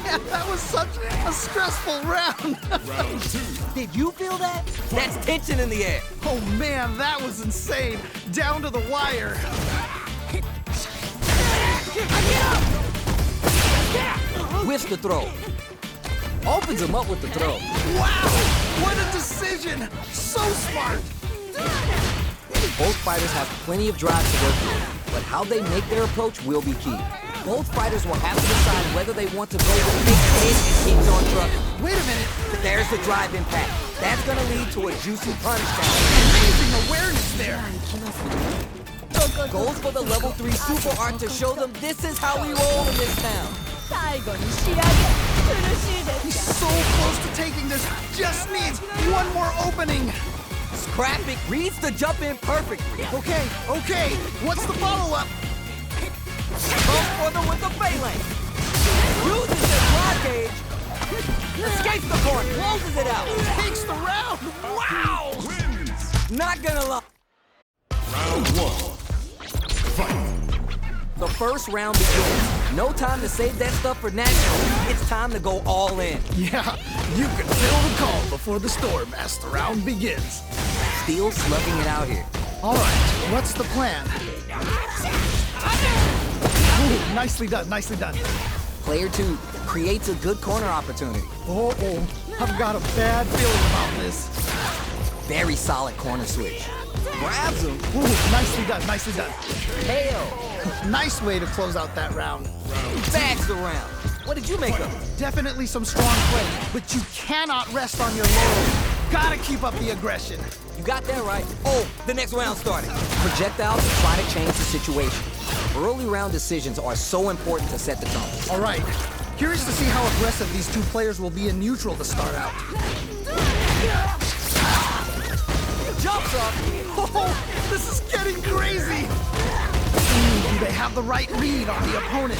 Yeah, that was such a stressful round. Round 2. Did you feel that? That's tension in the air. Oh man, that was insane. Down to the wire. Whiffs the throw. Opens him up with the throw. Wow, what a decision. So smart. Both fighters have plenty of drive to work with, but how they make their approach will be key. Both fighters will have to decide whether they want to go with big hit and keeps on trucking. Wait a minute. There's the drive impact. That's gonna lead to a juicy punch down. Amazing awareness there. Goes for the level 3 super art to show them this is how we roll in this town. 最後に仕上げ苦しいです He's か so close to taking this. Just needs one more opening. Scrappic reads the jump in perfectly. Okay, okay. What's the follow-up? Goes for them with the phalanx. Uses the drive gauge. Escapes the corner. Closes it out. Takes the round. Wow! Wins. Not gonna lie. Round 1. Fight. The first round begins. No time to save that stuff for national. It's time to go all in. Yeah, you can feel the call before the storm as the round begins. Steel slugging it out here. All right, what's the plan? Ooh, nicely done, nicely done. Player 2 creates a good corner opportunity. Uh-oh, I've got a bad feeling about this. Very solid corner switch. Grabs him. Ooh, nicely done, nicely done. KO. Nice way to close out that round. Bags the round. What did you make of it? Definitely some strong play, but you cannot rest on your laurels. Gotta keep up the aggression. You got that right. Oh, the next round started. Projectiles to try to change the situation. Early round decisions are so important to set the tone. All right, curious to see how aggressive these two players will be in neutral to start out. Jumps up. Oh, this is getting crazy. Do they have the right read on the opponent?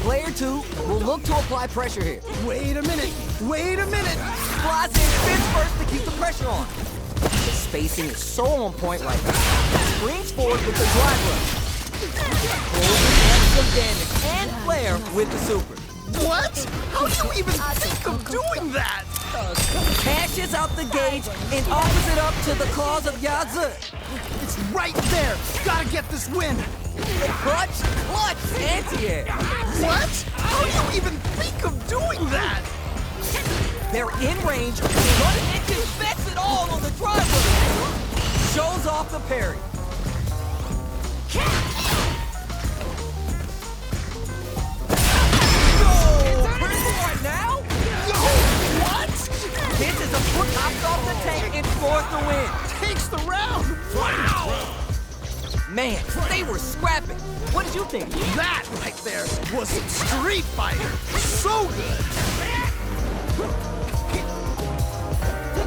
Player 2 will look to apply pressure here. Wait a minute, wait a minute. Flies in spins first to keep the pressure on. The spacing is so on point right now. Springs forward with the drive rush. Closes some damage and flare with the super. What? How do you even think of doing that? Cashes out the gauge and offers it up to the cause of Yazoo. It's right there. Gotta get this win. Clutch, anti-air. What? How do you even think of doing that? They're in range, running into bets it all on the drive rush. Shows off the parry. Now? No! What? This is a foot hopped off the tank and scores the win. Takes the round. Wow! Man, they were scrapping. What did you think? That right there was some Street Fighter. So good.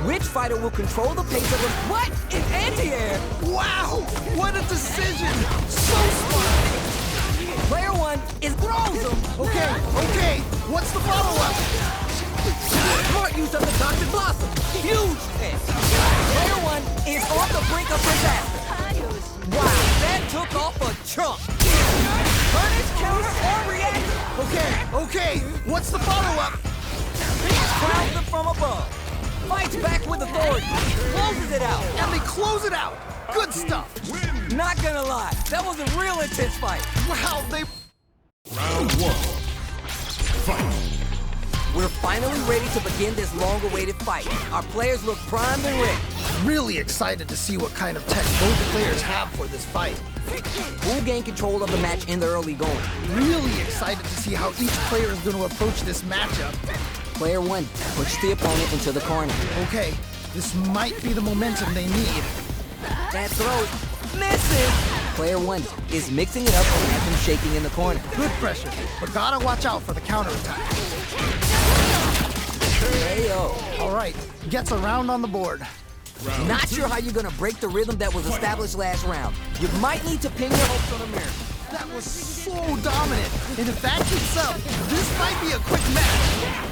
Which fighter will control the pace of the what in anti-air? Wow! What a decision. So smart. Player 1 is throws him. Okay. What's the follow-up? Smart use of the Toxic Blossom. Huge hit. Player 1 is on the brink of disaster. Wow, that took off a chunk. Punish, counter, or react. Okay. What's the follow-up? Crowds them from above. Fights back with authority. Closes it out. And they close it out. Good stuff. Not gonna lie, that was a real intense fight. Wow, they... Round 1. Fight. We're finally ready to begin this long-awaited fight. Our players look primed and ready. Really excited to see what kind of tech both players have for this fight. Who'll gain control of the match in the early going? Really excited to see how each player is going to approach this matchup. Player 1 pushes the opponent into the corner. Okay, this might be the momentum they need. That throw misses. Player 1 is mixing it up and has him shaking in the corner. Good pressure, but gotta watch out for the counterattack. KO. All right, gets a round on the board. Not sure how you're gonna break the rhythm that was established last round. You might need to pin your hopes on a miracle. That was so dominant, and if that keeps up, this might be a quick match.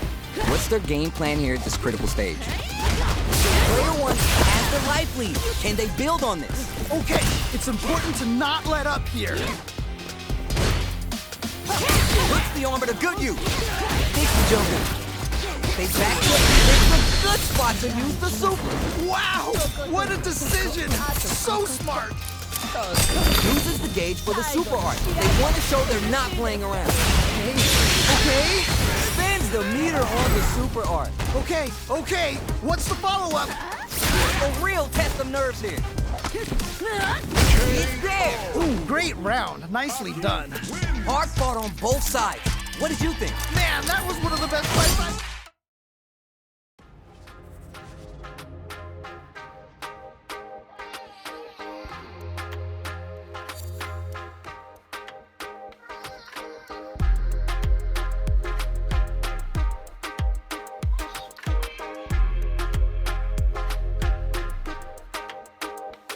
What's their game plan here at this critical stage? Player 1 has the life lead. Can they build on this? Okay, it's important to not let up here. Puts the armor to good use. Takes the jump in. They back up. It's a good spot to use the super. Wow, what a decision. So smart. Uses the gauge for the super art. They want to show they're not playing around. Okay. Spins the meter on the super art. Okay. What's the follow-up? A real test of nerves here. It's there. Ooh, great round. Nicely done. Hard fought on both sides. What did you think? Man, that was one of the best fights I've...